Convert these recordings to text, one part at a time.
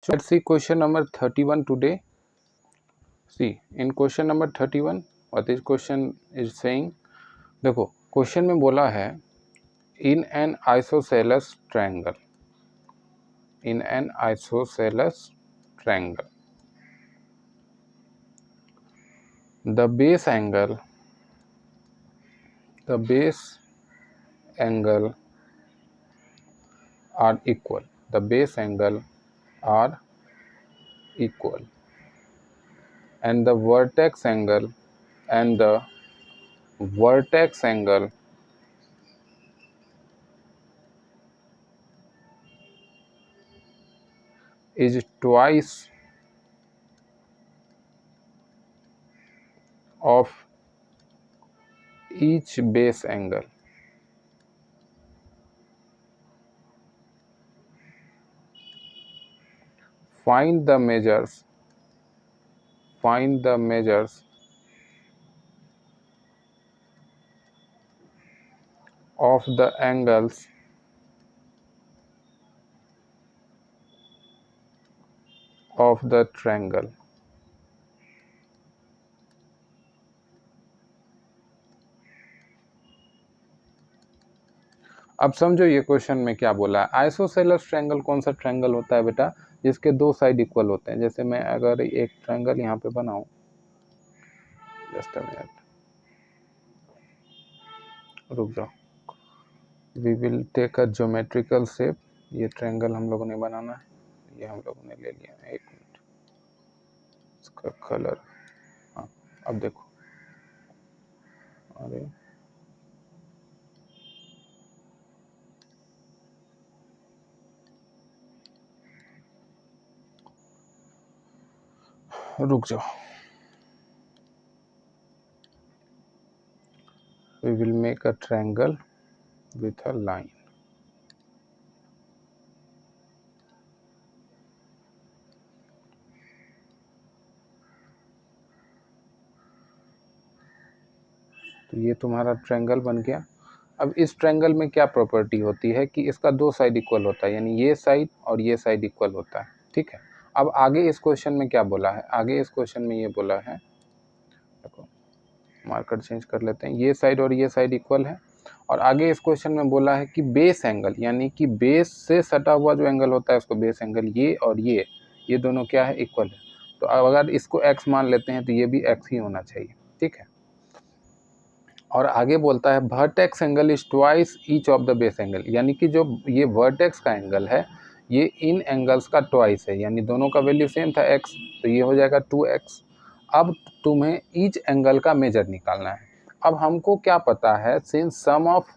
So let's see question number 31 today. See, in question number 31, what is question is saying? देखो question में बोला है in an isosceles triangle, in an isosceles triangle, the base angle are equal, the base angle are equal, and the vertex angle is twice of each base angle. Find the measures of the angles of the triangle. अब समझो ये question में क्या बोला है। Isosceles triangle कौन सा triangle होता है बेटा, जिसके दो साइड इक्वल होते हैं। जैसे मैं अगर एक ट्रायंगल यहाँ पे बनाऊं, जस्ट अ मिनट, रुक जाओ, we will take a geometrical shape. ये ट्रायंगल हम लोगों ने बनाना है, ये हम लोगों ने ले लिया। एक मिनट, इसका कलर, हाँ अब देखो, अरे रुक जाओ, we will make a triangle with a line. तो ये तुम्हारा ट्रायंगल बन गया। अब इस ट्रायंगल में क्या प्रॉपर्टी होती है कि इसका दो साइड इक्वल होता है, यानी ये साइड और ये साइड इक्वल होता है, ठीक है। अब आगे इस क्वेश्चन में क्या बोला है, आगे इस क्वेश्चन में ये बोला है, देखो मार्कर चेंज कर लेते हैं, ये साइड और ये साइड इक्वल है। और आगे इस क्वेश्चन में बोला है कि बेस एंगल, यानी कि बेस से सटा हुआ जो एंगल होता है उसको बेस एंगल, ये और ये दोनों क्या है, इक्वल है। तो अब अगर इसको x मान लेते हैं तो ये भी x ही होना चाहिए, ठीक है। और आगे बोलता है vertex angle is twice each of the base angle, यानी कि जो ये वर्टेक्स का एंगल है ये इन एंगल्स का ट्वाइस है, यानी दोनों का वैल्यू सेम था x, तो ये हो जाएगा 2x। अब तुम्हें ईच एंगल का मेजर निकालना है। अब हमको क्या पता है, since sum of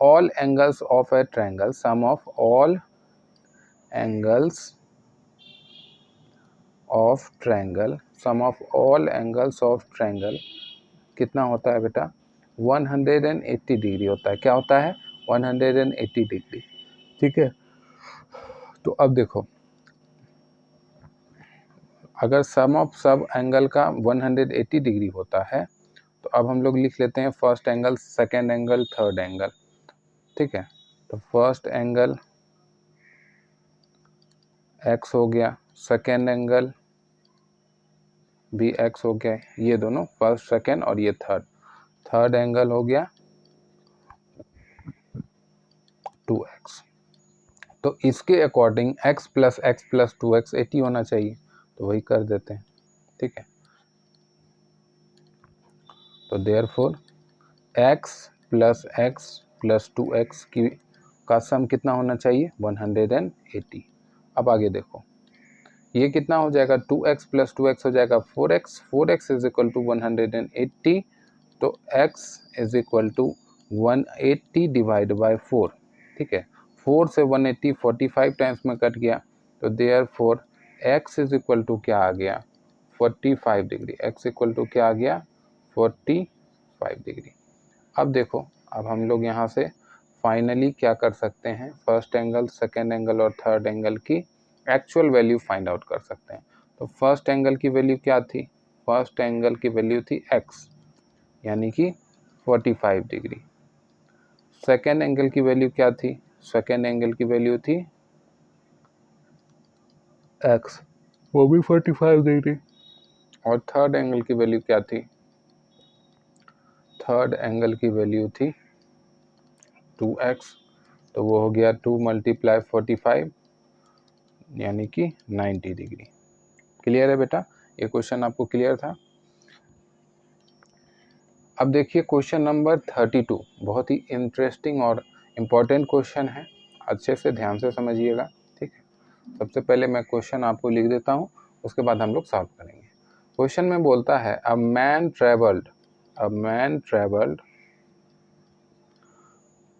all angles of a triangle, sum of all angles of triangle, sum of all angles of triangle कितना होता है बेटा, 180 डिग्री होता है। क्या होता है, 180 डिग्री, ठीक है। तो अब देखो, अगर सम ऑफ सब एंगल का 180 डिग्री होता है तो अब हम लोग लिख लेते हैं first angle, second angle, third angle, ठीक है। तो फर्स्ट एंगल x हो गया, सेकेंड एंगल भी x हो गया, ये दोनों फर्स्ट सेकेंड, और ये थर्ड एंगल हो गया 2x। तो इसके अकॉर्डिंग x प्लस 2x 80 होना चाहिए, तो वही कर देते हैं, ठीक है। तो देयरफॉर x प्लस 2x का सम कितना होना चाहिए, 180। अब आगे देखो, ये कितना हो जाएगा, 2x प्लस 2x हो जाएगा 4x इज इक्वल टू 180। तो x is equal to 180 divide by 4, ठीक है। 4 से 180 45 टाइम्स में कट गया, तो therefore x is equal to क्या आ गया, 45 डिग्री। x इक्वल टू क्या आ गया, 45 डिग्री। अब देखो, अब हम लोग यहाँ से फाइनली क्या कर सकते हैं, फर्स्ट एंगल, सेकेंड एंगल और थर्ड एंगल की एक्चुअल वैल्यू फाइंड आउट कर सकते हैं। तो फर्स्ट एंगल की वैल्यू क्या थी, फर्स्ट एंगल की वैल्यू थी x, यानी कि 45 डिग्री। सेकेंड एंगल की वैल्यू क्या थी, सेकेंड एंगल की वैल्यू थी एक्स, वो भी 45 डिग्री। और थर्ड एंगल की वैल्यू क्या थी? थर्ड एंगल की वैल्यू थी 2x, तो वो हो गया 2 × 45 यानी कि 90 डिग्री। क्लियर है बेटा? ये क्वेश्चन आपको क्लियर था? अब देखिए क्वेश्चन नंबर 32, बहुत ही इंटरेस्टिंग और इम्पॉर्टेंट क्वेश्चन है, अच्छे से ध्यान से समझिएगा, ठीक है। सबसे पहले मैं क्वेश्चन आपको लिख देता हूँ, उसके बाद हम लोग सॉल्व करेंगे। क्वेश्चन में बोलता है a man travelled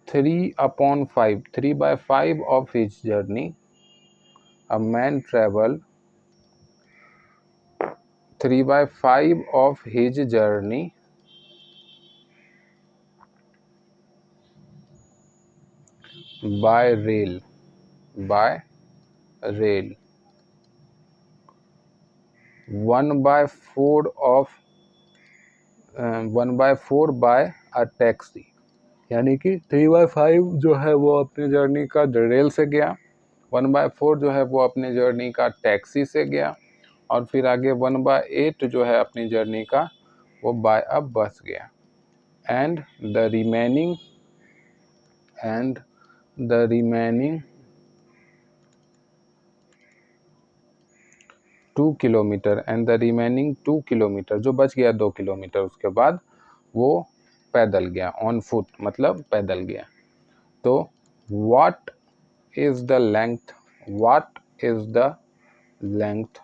3/5 of his journey. A man traveled 3/5 of his journey by rail. 1/4 by a taxi, यानी कि 3/5 जो है वो अपने जर्नी का रेल से गया, 1/4 जो है वो अपने जर्नी का टैक्सी से गया, और फिर आगे 1/8 जो है अपनी जर्नी का वो बाय अ बस गया। एंड द रिमेनिंग 2 किलोमीटर जो बच गया 2 किलोमीटर, उसके बाद वो पैदल गया, ऑन फुट मतलब पैदल गया। तो what is the length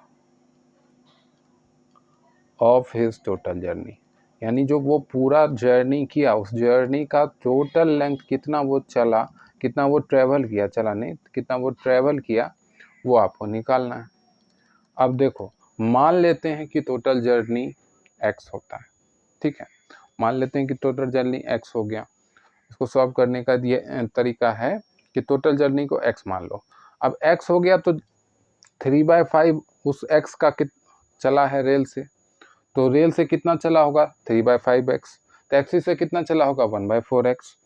of his total journey, यानी जो वो पूरा जर्नी किया, उस जर्नी का टोटल लेंथ कितना वो चला, कितना वो ट्रेवल किया, चला नहीं, कितना वो ट्रेवल किया, वो आपको निकालना है। अब देखो, मान लेते हैं कि टोटल जर्नी x होता है, ठीक है। मान लेते हैं कि टोटल जर्नी x हो गया। इसको सॉल्व करने का ये तरीका है कि टोटल जर्नी को x मान लो। अब x हो गया तो 3/5 उस x का चला है रेल से, तो रेल से कितना चला होगा 3/5x, टैक्सी से कितना चला होगा 1/4x,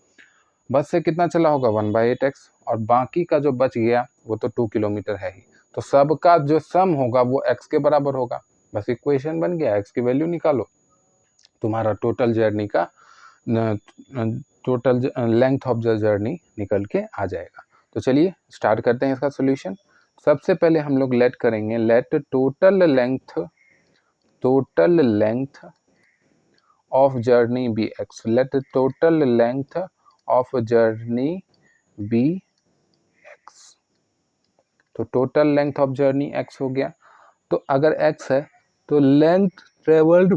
बस से कितना चला होगा 1/8x, और बाकी का जो बच गया वो तो 2 किलोमीटर है ही, तो सबका जो सम होगा वो x के बराबर होगा। बस इक्वेशन बन गया, x की वैल्यू निकालो, तुम्हारा टोटल जर्नी का total length of the journey निकल के आ जाएगा। तो चलिए स्टार्ट करते हैं इसका सोल्यूशन। सबसे पहले हम लोग लेट करेंगे, let total length of journey be x, let the total length of journey be x। तो total length of journey x हो गया। तो अगर x है तो लेंथ ट्रेवल्ड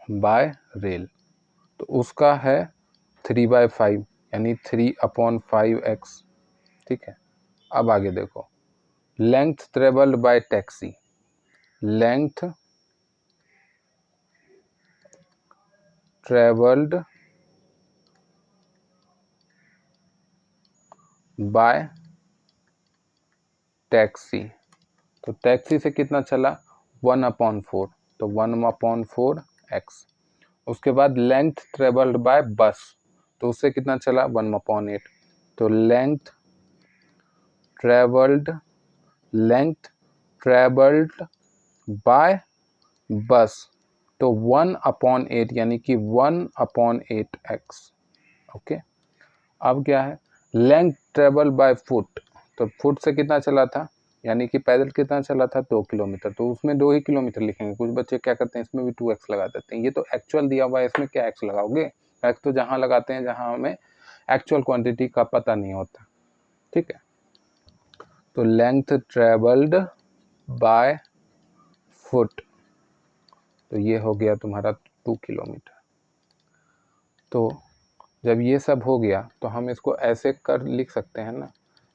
बाय रेल, तो उसका है 3/5 यानी 3/5x, ठीक है। अब आगे देखो, length travelled by taxi, length travelled by taxi, तो टैक्सी से कितना चला 1/4, तो 1/4x। उसके बाद लेंथ ट्रेवल्ड बाय बस, तो उससे कितना चला 1/8, तो लेंथ ट्रेवल्ड बाय बस, तो 1/8 यानी कि 1/8x। ओके। अब क्या है, लेंथ ट्रेवल बाय फुट, तो फुट से कितना चला था, यानी कि पैदल कितना चला था 2 किलोमीटर, तो उसमें 2 ही किलोमीटर लिखेंगे। कुछ बच्चे क्या करते हैं, इसमें भी 2x लगा देते हैं, ये तो एक्चुअल दिया हुआ है, इसमें क्या x लगाओगे, x तो जहाँ लगाते हैं जहाँ हमें एक्चुअल क्वांटिटी का पता नहीं होता, ठीक है। तो लेंथ ट्रेवल्ड बाय फुट, तो ये हो गया तुम्हारा 2 किलोमीटर। तो जब ये सब हो गया तो हम इसको ऐसे कर लिख सकते हैं ना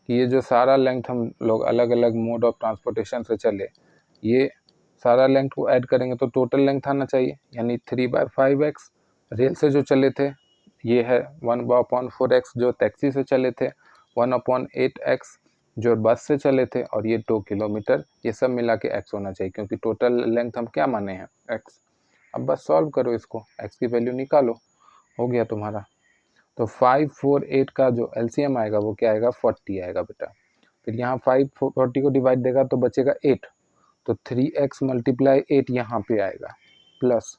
कि ये जो सारा लेंथ हम लोग अलग अलग मोड ऑफ ट्रांसपोर्टेशन से चले, ये सारा लेंथ को ऐड करेंगे तो टोटल लेंथ आना चाहिए, यानी 3/5x रेल से जो चले थे, ये है 1/4x जो टैक्सी से चले थे, 1/8x जो बस से चले थे, और ये 2 किलोमीटर, ये सब मिला के x होना चाहिए, क्योंकि टोटल लेंथ हम क्या माने हैं x। अब बस सॉल्व करो इसको, x की वैल्यू निकालो, हो गया तुम्हारा। तो 5, 4, 8 का जो LCM आएगा वो क्या आएगा, 40 आएगा बेटा। फिर यहाँ 5 40 को डिवाइड देगा तो बचेगा 8, तो 3x मल्टीप्लाई 8 यहाँ पे आएगा, प्लस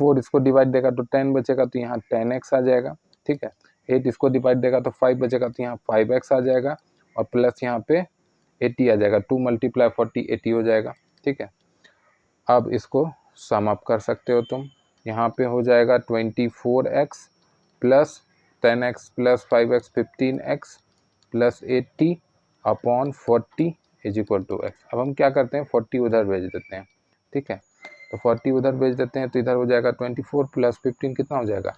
4 इसको डिवाइड देगा तो 10 बचेगा, तो यहाँ 10x आ जाएगा, ठीक है। 8 इसको डिवाइड देगा तो 5 बचेगा, तो यहाँ 5x आ जाएगा, और प्लस यहाँ पे 80 आ जाएगा, 2 मल्टीप्लाई 40 80 हो जाएगा, ठीक है। अब इसको सम अप कर सकते हो तुम, यहाँ पे हो जाएगा 24x plus 10x plus 5x 15x plus 80 upon 40 is equal to x। अब हम क्या करते हैं, 40 उधर भेज देते हैं, ठीक है। तो 40 उधर भेज देते हैं, तो इधर हो जाएगा 24 प्लस 15 कितना हो जाएगा,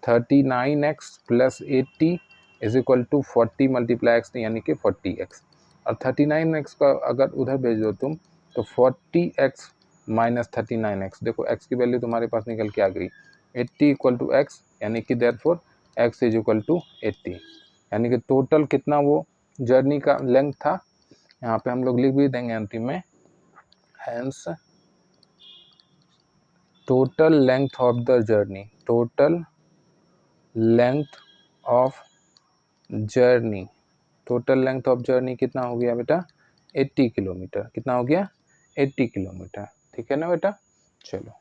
39x plus 80 is equal to 40 multiply x, यानी कि 40x। और 39x का अगर उधर भेज दो तुम, तो 40x माइनस 39x, देखो x की वैल्यू तुम्हारे पास निकल के आ गई, 80 इक्वल टू x, यानी कि therefore x is equal to 80। यानी कि टोटल कितना वो जर्नी का लेंथ था, यहाँ पे हम लोग लिख भी देंगे अंतिम में, hence total length of the journey, total length of journey, total length of journey कितना हो गया बेटा, 80 किलोमीटर। कितना हो गया, 80 किलोमीटर, ठीक है ना बेटा। चलो